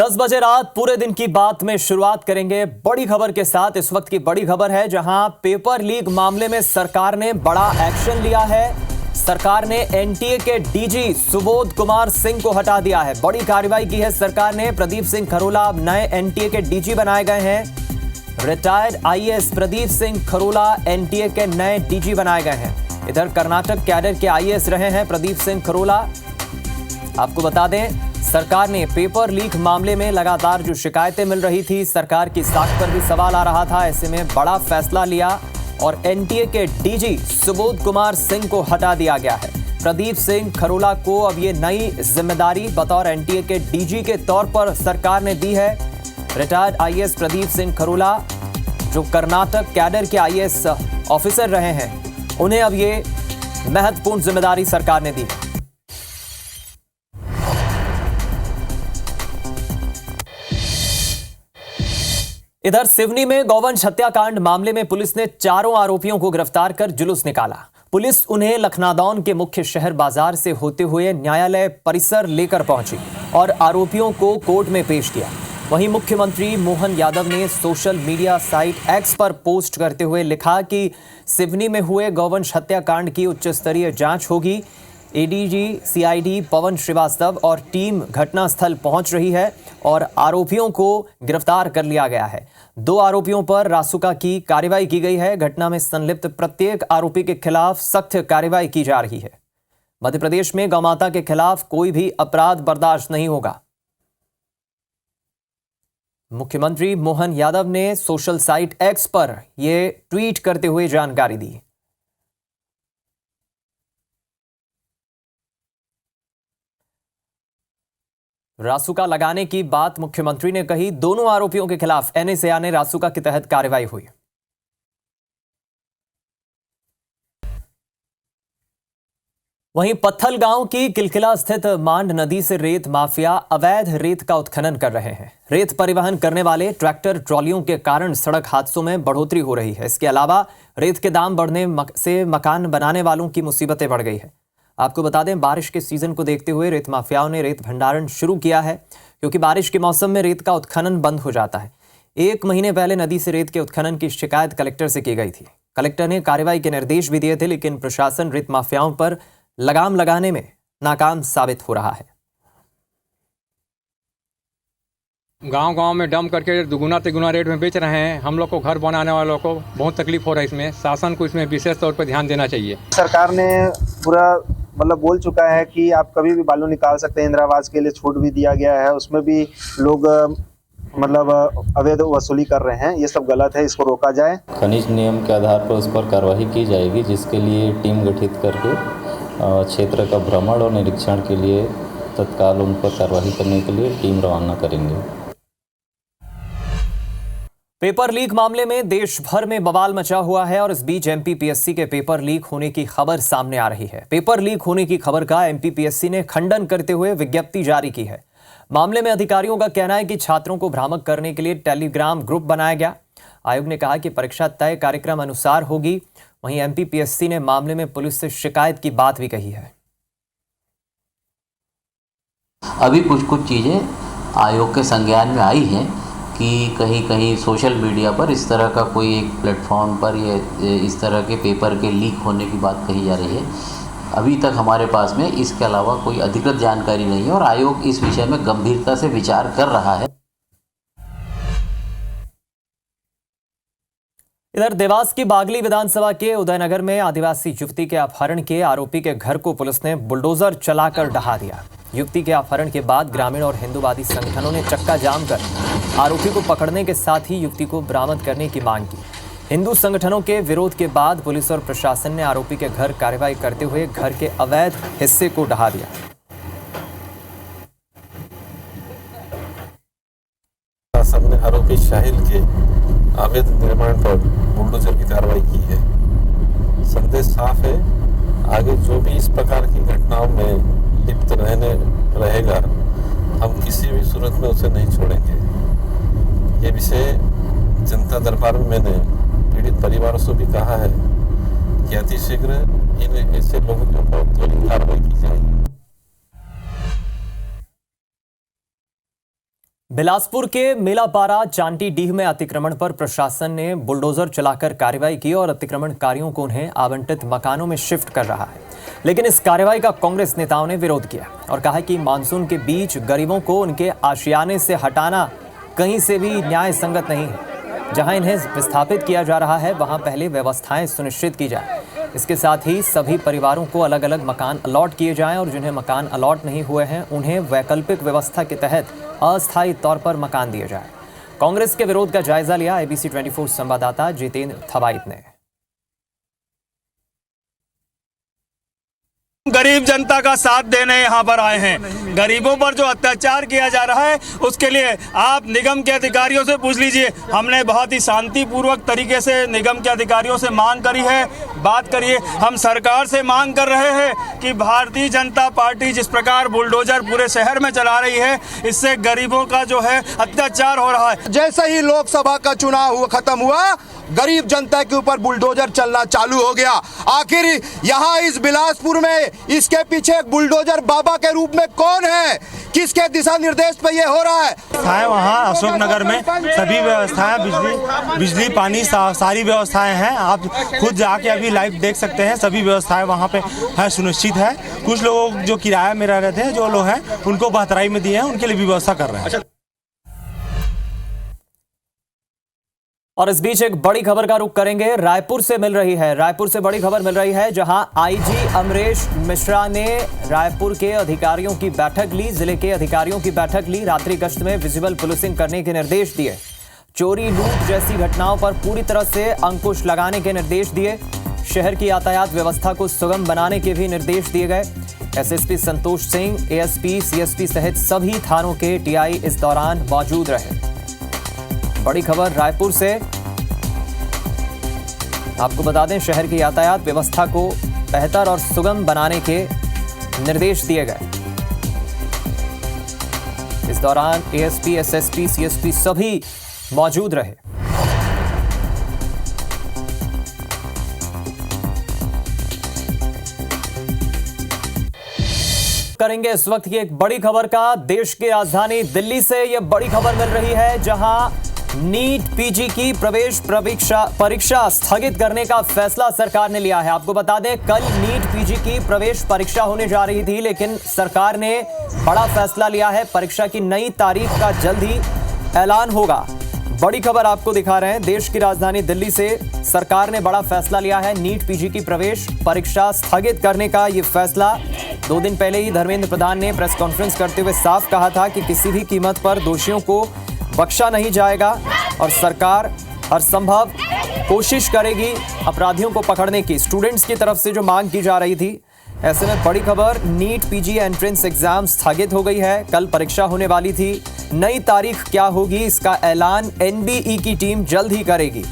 10 बजे रात पूरे दिन की बात में शुरुआत करेंगे बड़ी खबर के साथ। इस वक्त की बड़ी खबर है जहां पेपर लीक मामले में सरकार ने बड़ा एक्शन लिया है। सरकार ने एनटीए के डीजी सुबोध कुमार सिंह को हटा दिया है। बड़ी कार्रवाई की है सरकार ने। प्रदीप सिंह खरोला अब नए एनटीए के डीजी बनाए गए हैं। Retired IAS Pradeep Singh Kharola NTA के नए डीजी बनाए गए हैं। इधर कर्नाटक कैडर के आईएएस रहे हैं प्रदीप सिंह खरोला। आपको बता दें, सरकार ने पेपर लीक मामले में लगातार जो शिकायतें मिल रही थी, सरकार की साख पर भी सवाल आ रहा था। ऐसे में बड़ा फैसला लिया और एनटीए के डीजी सुबोध कुमार सिंह को हटा दिया गया है। प्रदीप सिंह खरोला को अब ये नई जिम्मेदारी बतौर एनटीए के डीजी के तौर पर सरकार ने दी है। रिटायर्ड आईएएस प्रदीप सिंह खरोला जो कर्नाटक कैडर के आईएएस ऑफिसर रहे हैं, उन्हें अब ये महत्वपूर्ण जिम्मेदारी सरकार ने दी है। इधर सिवनी में गौवंश हत्याकांड मामले में पुलिस ने 4 आरोपियों को गिरफ्तार कर जुलूस निकाला। पुलिस उन्हें लखनादौन के मुख्य शहर बाजार से होते हुए न्यायालय परिसर लेकर पहुंची और आरोपियों को कोर्ट में पेश किया। वहीं मुख्यमंत्री मोहन यादव ने सोशल मीडिया साइट एक्स पर पोस्ट करते हुए लिखा कि सिवनी में हुए गौवंश हत्याकांड की उच्च स्तरीय जांच होगी। एडीजी सीआईडी पवन श्रीवास्तव और टीम घटनास्थल पहुंच रही है और आरोपियों को गिरफ्तार कर लिया गया है। 2 आरोपियों पर रासुका की कार्रवाई की गई है। घटना में संलिप्त प्रत्येक आरोपी के खिलाफ सख्त कार्रवाई की जा रही है। मध्य प्रदेश में गौमाता के खिलाफ कोई भी अपराध बर्दाश्त नहीं होगा। मुख्यमंत्री मोहन यादव ने सोशल साइट एक्स पर यह ट्वीट करते हुए जानकारी दी। रासुका लगाने की बात मुख्यमंत्री ने कही। दोनों आरोपियों के खिलाफ एनएसएआर ने रासुका के तहत कार्रवाई हुई। वहीं पत्थल गांव की किलकिला स्थित मांड नदी से रेत माफिया अवैध रेत का उत्खनन कर रहे हैं। रेत परिवहन करने वाले ट्रैक्टर ट्रॉलियों के कारण सड़क हादसों में बढ़ोतरी हो रही है। इसके अलावा रेत के दाम बढ़ने से मकान बनाने वालों की मुसीबतें बढ़ गई है। आपको बता दें, बारिश के सीजन को देखते हुए रेत माफियाओं ने रेत भंडारण शुरू किया है, क्योंकि बारिश के मौसम में रेत का उत्खनन बंद हो जाता है। 1 महीने पहले नदी से रेत के उत्खनन की शिकायत कलेक्टर से की गई थी। कलेक्टर ने कार्रवाई के निर्देश भी दिए थे, लेकिन प्रशासन रेत माफियाओं पर लगाम लगाने में नाकाम साबित हो रहा है। गांव में डंप करके दुगुना तिगुना रेट में बेच रहे हैं। हम लोग को घर बनाने वालों को बहुत तकलीफ हो रहा है। इसमें शासन को इसमें विशेष तौर पर ध्यान देना चाहिए। सरकार ने पूरा बोल चुका है कि आप कभी भी बालू निकाल सकते हैं। इंदिरा आवास के लिए छूट भी दिया गया है, उसमें भी लोग अवैध वसूली कर रहे हैं। ये सब गलत है, इसको रोका जाए। खनिज नियम के आधार पर उस पर कार्रवाई की जाएगी, जिसके लिए टीम गठित करके क्षेत्र का भ्रमण और निरीक्षण के लिए तत्काल उन पर कार्रवाई करने के लिए टीम रवाना करेंगे। पेपर लीक मामले में देश भर में बवाल मचा हुआ है और इस बीच एमपीपीएससी के पेपर लीक होने की खबर सामने आ रही है। पेपर लीक होने की खबर का एमपीपीएससी ने खंडन करते हुए विज्ञप्ति जारी की है। मामले में अधिकारियों का कहना है कि छात्रों को भ्रामक करने के लिए टेलीग्राम ग्रुप बनाया गया। आयोग ने कहा कि परीक्षा तय कार्यक्रम अनुसार होगी। वहीं एमपीपीएससी ने मामले में पुलिस से शिकायत की बात भी कही है। अभी कुछ चीज़ें आयोग के संज्ञान में आई हैं कि कहीं सोशल मीडिया पर इस तरह का कोई एक प्लेटफॉर्म पर ये इस तरह के पेपर के लीक होने की बात कही जा रही है। अभी तक हमारे पास में इसके अलावा कोई अधिकृत जानकारी नहीं है और आयोग इस विषय में गंभीरता से विचार कर रहा है। इधर देवास की बागली विधानसभा के उदयनगर में आदिवासी युवती के अपहरण के आरोपी के घर को पुलिस ने बुलडोजर चलाकर ढहा दिया। युवती के अपहरण के बाद ग्रामीण और हिंदूवादी संगठनों ने चक्का जाम कर आरोपी को पकड़ने के साथ ही युवती को बरामद करने की मांग की। हिंदू संगठनों के विरोध के बाद पुलिस और प्रशासन ने आरोपी के घर कार्रवाई करते हुए घर के अवैध हिस्से को ढहा दिया। प्रशासन ने आरोपी शाहिल के अवैध निर्माण पर बुलडोजर की कार्रवाई की है। संदेश साफ है, आगे जो भी इस प्रकार की घटनाओं में लिप्त रहेगा, हम किसी भी सूरत में उसे नहीं छोड़ेंगे। ये विषय जनता दरबार में मैंने पीड़ित परिवारों से भी कहा है कि अतिशीघ्र इन ऐसे लोगों के ऊपर त्वरित कार्रवाई की जाएगी। बिलासपुर के मेलापारा चांटी डीह में अतिक्रमण पर प्रशासन ने बुलडोजर चलाकर कार्रवाई की और अतिक्रमणकारियों को उन्हें आवंटित मकानों में शिफ्ट कर रहा है। लेकिन इस कार्रवाई का कांग्रेस नेताओं ने विरोध किया और कहा कि मानसून के बीच गरीबों को उनके आशियाने से हटाना कहीं से भी न्याय संगत नहीं है। जहां इन्हें विस्थापित किया जा रहा है वहां पहले व्यवस्थाएं सुनिश्चित की जाए। इसके साथ ही सभी परिवारों को अलग अलग मकान अलॉट किए जाएं और जिन्हें मकान अलॉट नहीं हुए हैं उन्हें वैकल्पिक व्यवस्था के तहत अस्थायी तौर पर मकान दिए जाए। कांग्रेस के विरोध का जायजा लिया ABC 24 संवाददाता जितेंद्र थवाइत ने। गरीब जनता का साथ देने यहाँ पर आए हैं। गरीबों पर जो अत्याचार किया जा रहा है उसके लिए आप निगम के अधिकारियों से पूछ लीजिए। हमने बहुत ही शांतिपूर्वक तरीके से निगम के अधिकारियों से मांग करी है, बात करिए। हम सरकार से मांग कर रहे हैं कि भारतीय जनता पार्टी जिस प्रकार बुलडोजर पूरे शहर में चला रही है, इससे गरीबों का जो है अत्याचार हो रहा है। जैसे ही लोकसभा का चुनाव खत्म हुआ, गरीब जनता के ऊपर बुलडोजर चलना चालू हो गया। आखिर यहाँ इस बिलासपुर में इसके पीछे एक बुलडोजर बाबा के रूप में कौन है? किसके दिशा निर्देश पे ये हो रहा है? वहाँ अशोकनगर में सभी व्यवस्थाएं, बिजली पानी सारी व्यवस्थाएं हैं। आप खुद जाके अभी लाइव देख सकते हैं। सभी व्यवस्थाएं वहाँ पे है, सुनिश्चित है। कुछ लोग जो किराया में रह रहे थे, जो लोग हैं उनको बहतराई में दिए हैं, उनके लिए भी व्यवस्था कर रहे हैं। और इस बीच एक बड़ी खबर का रुख करेंगे। रायपुर से बड़ी खबर मिल रही है जहां IG अमरेश मिश्रा ने रायपुर के अधिकारियों की बैठक ली, जिले के अधिकारियों की बैठक ली। रात्रि गश्त में विजिबल पुलिसिंग करने के निर्देश दिए। चोरी लूट जैसी घटनाओं पर पूरी तरह से अंकुश लगाने के निर्देश दिए। शहर की यातायात व्यवस्था को सुगम बनाने के भी निर्देश दिए गए। SSP Santosh Singh, ASP, CSP सहित सभी थानों के TI इस दौरान मौजूद रहे। बड़ी खबर रायपुर से, आपको बता दें शहर की यातायात व्यवस्था को बेहतर और सुगम बनाने के निर्देश दिए गए। इस दौरान ASP, SSP, CSP सभी मौजूद रहे। करेंगे इस वक्त की एक बड़ी खबर का। देश की राजधानी दिल्ली से यह बड़ी खबर मिल रही है जहां नीट PG की प्रवेश परीक्षा स्थगित करने का फैसला सरकार ने लिया है। आपको बता दें कल नीट PG की प्रवेश परीक्षा होने जा रही थी, लेकिन सरकार ने बड़ा फैसला लिया है। परीक्षा की नई तारीख का जल्द ही ऐलान होगा। बड़ी खबर आपको दिखा रहे हैं। देश की राजधानी दिल्ली से सरकार ने बड़ा फैसला लिया है। नीट PG की प्रवेश परीक्षा स्थगित करने का यह फैसला 2 दिन पहले ही धर्मेंद्र प्रधान ने प्रेस कॉन्फ्रेंस करते हुए साफ कहा था कि किसी भी कीमत पर दोषियों को बख्शा नहीं जाएगा और सरकार हर संभव कोशिश करेगी अपराधियों को पकड़ने की। स्टूडेंट्स की तरफ से जो मांग की जा रही थी, ऐसे में बड़ी खबर नीट PG एंट्रेंस एग्जाम स्थगित हो गई है। कल परीक्षा होने वाली थी। नई तारीख क्या होगी इसका ऐलान NBE की टीम जल्द ही करेगी।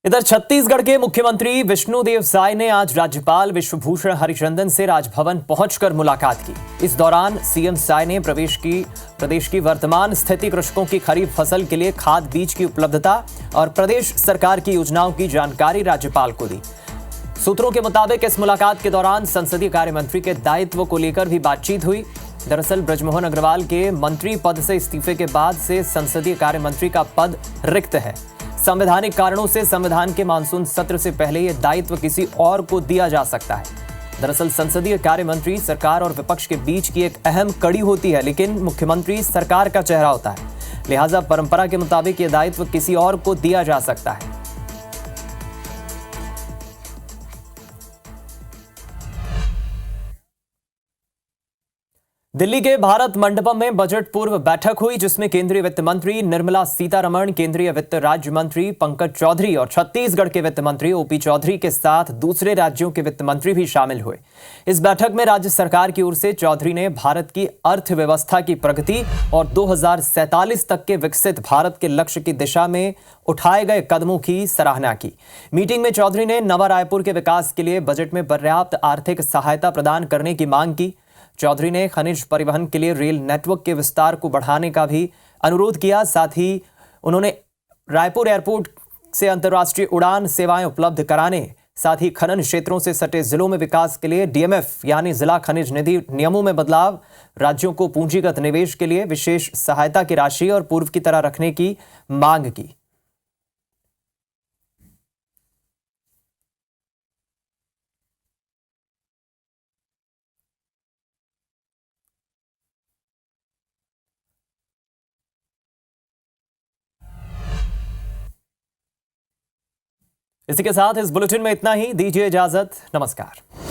इधर छत्तीसगढ़ के मुख्यमंत्री विष्णुदेव साय ने आज राज्यपाल विश्वभूषण हरिचंदन से राजभवन पहुंचकर मुलाकात की। इस दौरान CM साय ने प्रदेश की वर्तमान स्थिति, कृषकों की खरीफ फसल के लिए खाद बीज की उपलब्धता और प्रदेश सरकार की योजनाओं की जानकारी राज्यपाल को दी। सूत्रों के मुताबिक इस मुलाकात के दौरान संसदीय कार्य मंत्री के दायित्व को लेकर भी बातचीत हुई। दरअसल बृजमोहन अग्रवाल के मंत्री पद से इस्तीफे के बाद से संसदीय कार्य मंत्री का पद रिक्त है। संवैधानिक कारणों से संविधान के मानसून सत्र से पहले यह दायित्व किसी और को दिया जा सकता है। दरअसल संसदीय कार्य मंत्री सरकार और विपक्ष के बीच की एक अहम कड़ी होती है, लेकिन मुख्यमंत्री सरकार का चेहरा होता है। लिहाजा परंपरा के मुताबिक यह दायित्व किसी और को दिया जा सकता है। दिल्ली के भारत मंडपम में बजट पूर्व बैठक हुई, जिसमें केंद्रीय वित्त मंत्री निर्मला सीतारमण, केंद्रीय वित्त राज्य मंत्री पंकज चौधरी और छत्तीसगढ़ के वित्त मंत्री OP चौधरी के साथ दूसरे राज्यों के वित्त मंत्री भी शामिल हुए। इस बैठक में राज्य सरकार की ओर से चौधरी ने भारत की अर्थव्यवस्था की प्रगति और 2047 तक के विकसित भारत के लक्ष्य की दिशा में उठाए गए कदमों की सराहना की। मीटिंग में चौधरी ने नवा रायपुर के विकास के लिए बजट में पर्याप्त आर्थिक सहायता प्रदान करने की मांग की। चौधरी ने खनिज परिवहन के लिए रेल नेटवर्क के विस्तार को बढ़ाने का भी अनुरोध किया। साथ ही उन्होंने रायपुर एयरपोर्ट से अंतर्राष्ट्रीय उड़ान सेवाएं उपलब्ध कराने साथ ही खनन क्षेत्रों से सटे जिलों में विकास के लिए डीएमएफ यानी जिला खनिज निधि नियमों में बदलाव, राज्यों को पूंजीगत निवेश के लिए विशेष सहायता की राशि और पूर्व की तरह रखने की मांग की। इसी के साथ इस बुलेटिन में इतना ही। दीजिए इजाजत। नमस्कार।